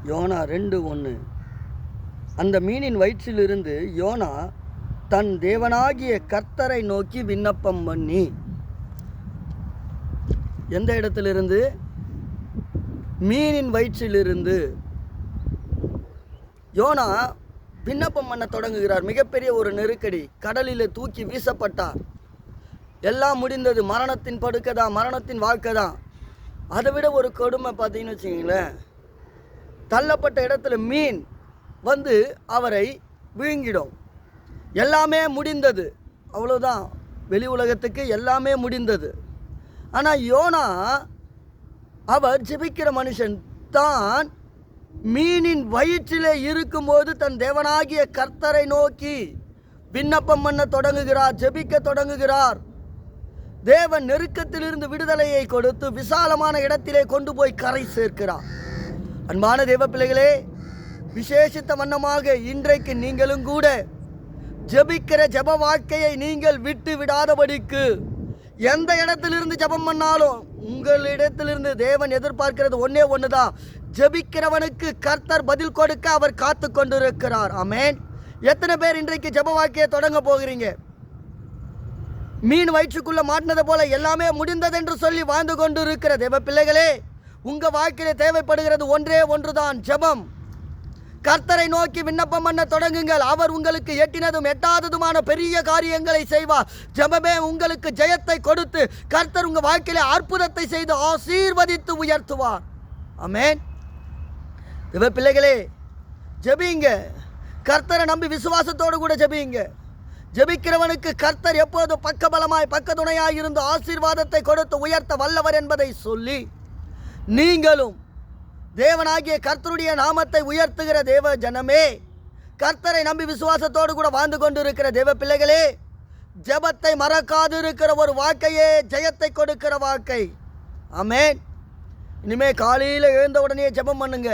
YONO 2:1. அந்த மீனின் வயிற்றிலிருந்து யோனா தன் தேவனாகிய கர்த்தரை நோக்கி விண்ணப்பம் பண்ணி. எந்த இடத்திலிருந்து? மீனின் வயிற்றிலிருந்து யோனா விண்ணப்பம் பண்ண தொடங்குகிறார். மிகப்பெரிய ஒரு நெருக்கடி. கடலில் தூக்கி வீசப்பட்டார். எல்லாம் முடிந்தது. மரணத்தின் படுக்கை தான், மரணத்தின் வாழ்க்கை தான். அதை விட ஒரு கொடுமை பார்த்தீங்கன்னு வச்சுக்கிங்களேன், தள்ளப்பட்ட இடத்துல மீன் வந்து அவரை விழுங்கிடும். எல்லாமே முடிந்தது, அவ்வளோதான். வெளி உலகத்துக்கு எல்லாமே முடிந்தது. ஆனால் யோனா அவர் ஜெபிக்கிற மனுஷன் தான். மீனின் வயிற்றிலே இருக்கும்போது தன் தேவனாகிய கர்த்தரை நோக்கி விண்ணப்பம் பண்ண தொடங்குகிறார், ஜெபிக்க தொடங்குகிறார். தேவன் நெருக்கத்திலிருந்து விடுதலையை கொடுத்து விசாலமான இடத்திலே கொண்டு போய் கரை சேர்க்கிறார். அன்பான தேவ பிள்ளைகளே, விசேஷித்த வண்ணமாக இன்றைக்கு நீங்களும் கூட ஜெபிக்கிற ஜெப வாழ்க்கையை நீங்கள் விட்டு விடாதபடிக்கு, எந்த இடத்திலிருந்து ஜெபம் பண்ணாலும் உங்களிடத்திலிருந்து தேவன் எதிர்பார்க்கிறது ஒன்று தான். ஜெபிக்கிறவனுக்கு கர்த்தர் பதில் கொடுக்க அவர் காத்து கொண்டிருக்கிறார். ஆமென். எத்தனை பேர் இன்றைக்கு ஜெப வாழ்க்கையை தொடங்க போகிறீங்க? மீன் வயிற்றுக்குள்ள மாட்டினது போல எல்லாமே முடிந்தது என்று சொல்லி வாழ்ந்து கொண்டு இருக்கிற தேவ பிள்ளைகளே, உங்க வாழ்க்கையில தேவைப்படுகிறது ஒன்றே ஒன்றுதான், ஜெபம். கர்த்தரை நோக்கி விண்ணப்பம் பண்ண தொடங்குங்கள். அவர் உங்களுக்கு எட்டினதும் எட்டாததுமான பெரிய காரியங்களை செய்வார். ஜெபமே உங்களுக்கு ஜெயத்தை கொடுத்து கர்த்தர் உங்க வாழ்க்கையில அற்புதத்தை செய்து ஆசீர்வதித்து உயர்த்துவார். ஆமென். தேவ பிள்ளைகளே, ஜெபிங்க. கர்த்தரை நம்பி விசுவாசத்தோடு கூட ஜெபிங்க. ஜெபிக்கிறவனுக்கு கர்த்தர் எப்போதும் பக்கபலமாய் பக்கத்துணையாய் இருந்து ஆசீர்வாதத்தை கொடுத்து உயர்த்த வல்லவர் என்பதை சொல்லி, நீங்களும் தேவனாகிய கர்த்தருடைய நாமத்தை உயர்த்துகிற தேவ ஜனமே, கர்த்தரை நம்பி விசுவாசத்தோடு கூட வாழ்ந்து கொண்டு இருக்கிற தேவ பிள்ளைகளே, ஜெபத்தை மறக்காது இருக்கிற ஒரு வாழ்க்கையே ஜெயத்தை கொடுக்கிற வாழ்க்கை. ஆமென். இனிமே காலையில் எழுந்த உடனே ஜெபம் பண்ணுங்க.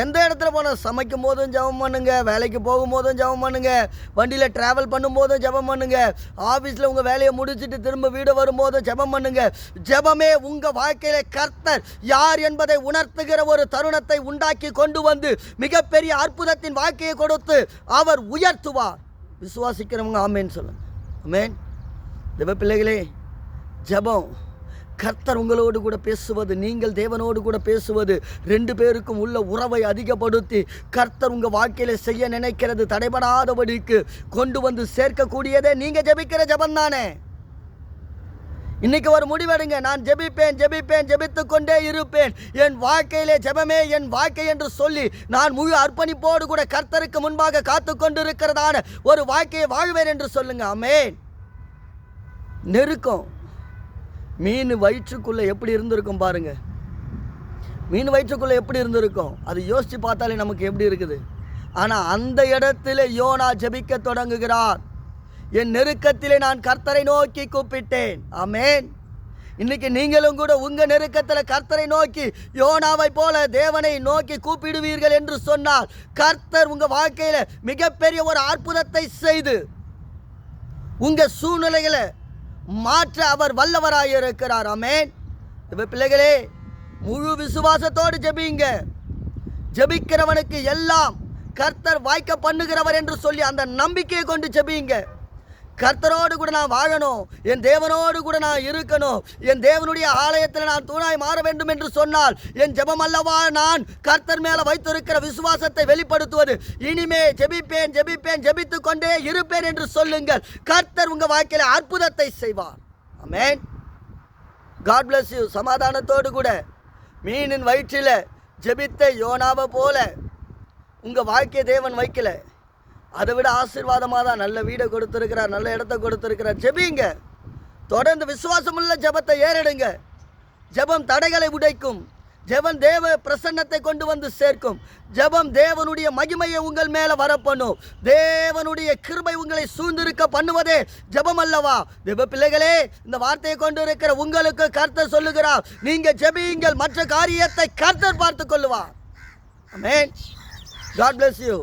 எந்த இடத்துல போனால் சமைக்கும் போதும் ஜெபம் பண்ணுங்க, வேலைக்கு போகும்போதும் ஜெபம் பண்ணுங்க, வண்டியில் ட்ராவல் பண்ணும்போதும் ஜெபம் பண்ணுங்க, ஆஃபீஸில் உங்கள் வேலையை முடிச்சுட்டு திரும்ப வீடு வரும்போதும் ஜெபம் பண்ணுங்க. ஜெபமே உங்கள் வாழ்க்கையில் கர்த்தர் யார் என்பதை உணர்த்துகிற ஒரு தருணத்தை உண்டாக்கி கொண்டு வந்து மிகப்பெரிய அற்புதத்தின் வாழ்க்கையை கொடுத்து அவர் உயர்த்துவார். விசுவாசிக்கிறவங்க ஆமேன்னு சொல்லுங்க. ஆமேன். தேவ பிள்ளைகளே, ஜெபம் கர்த்தர் உங்களோடு கூட பேசுவது, நீங்கள் தேவனோடு கூட பேசுவது, ரெண்டு பேருக்கும் உள்ள உறவை அதிகப்படுத்தி கர்த்தர் உங்கள் வாழ்க்கையில் செய்ய நினைக்கிறது தடைபடாதபடிக்கு கொண்டு வந்து சேர்க்கக்கூடியதே நீங்கள் ஜெபிக்கிற ஜெபம் தானே. இன்னைக்கு ஒரு முடிவெடுங்க. நான் ஜெபிப்பேன், ஜெபிப்பேன், ஜெபித்து கொண்டே இருப்பேன். என் வாழ்க்கையிலே ஜெபமே என் வாழ்க்கை என்று சொல்லி நான் முழு அர்ப்பணிப்போடு கூட கர்த்தருக்கு முன்பாக காத்து கொண்டிருக்கிறதான ஒரு வாழ்க்கையை வாழ்வேன் என்று சொல்லுங்க. ஆமென். நெருக்கம். மீன் வயிற்றுக்குள்ளே எப்படி இருந்திருக்கும் பாருங்க. மீன் வயிற்றுக்குள்ளே எப்படி இருந்திருக்கும் அது யோசித்து பார்த்தாலே நமக்கு எப்படி இருக்குது. ஆனால் அந்த இடத்துல யோனா ஜெபிக்க தொடங்குகிறார். என் நெருக்கத்திலே நான் கர்த்தரை நோக்கி கூப்பிட்டேன். ஆமென். இன்னைக்கு நீங்களும் கூட உங்கள் நெருக்கத்தில் கர்த்தரை நோக்கி யோனாவை போல தேவனை நோக்கி கூப்பிடுவீர்கள் என்று சொன்னால் கர்த்தர் உங்கள் வாழ்க்கையில் மிகப்பெரிய ஒரு அற்புதத்தை செய்து உங்கள் சூழ்நிலைகளை மாற்ற அவர் வல்லவராய் இருக்கிறார். ஆமென். பிள்ளைகளே, முழு விசுவாசத்தோடு ஜெபிங்க. ஜெபிக்கிறவனுக்கு எல்லாம் கர்த்தர் வாய்க்க பண்ணுகிறவர் என்று சொல்லி அந்த நம்பிக்கையை கொண்டு ஜெபிங்க. கர்த்தரோடு கூட நான் வாழணும், என் தேவனோடு கூட நான் இருக்கணும், என் தேவனுடைய ஆலயத்தில் நான் தூணாய் மாற வேண்டும் என்று சொன்னால் என் ஜெபம் அல்லவா நான் கர்த்தர் மேலே வைத்திருக்கிற விசுவாசத்தை வெளிப்படுத்துவது. இனிமே ஜெபிப்பேன், ஜெபிப்பேன், ஜெபித்து கொண்டே இருப்பேன் என்று சொல்லுங்கள். கர்த்தர் உங்கள் வாழ்க்கையில் அற்புதத்தை செய்வார். ஆமென். God bless you. சமாதானத்தோடு கூட மீனின் வயிற்றில் ஜெபித்த யோனாவை போல உங்கள் வாழ்க்கையை தேவன் வைக்கல. அதை விட ஆசீர்வாதமாக தான் நல்ல வீடை கொடுத்துருக்கிறார், நல்ல இடத்த கொடுத்துருக்கிறார். ஜெபிங்க. தொடர்ந்து விசுவாசமுள்ள ஜெபத்தை ஏறெடுங்க. ஜெபம் தடைகளை உடைக்கும். ஜெபம் தேவ பிரசன்னத்தை கொண்டு வந்து சேர்க்கும். ஜெபம் தேவனுடைய மகிமையை உங்கள் மேலே வரப்பண்ணும். தேவனுடைய கிருபை உங்களை சூழ்ந்திருக்க பண்ணுவதே ஜெபம் அல்லவா? தேவ பிள்ளைகளே, இந்த வார்த்தையை கொண்டு இருக்கிற உங்களுக்கு கர்த்தர் சொல்லுகிறார், நீங்கள் ஜெபியுங்கள், மற்ற காரியத்தை கர்த்தர் பார்த்து கொள்ளுவார். ஆமென். God bless you.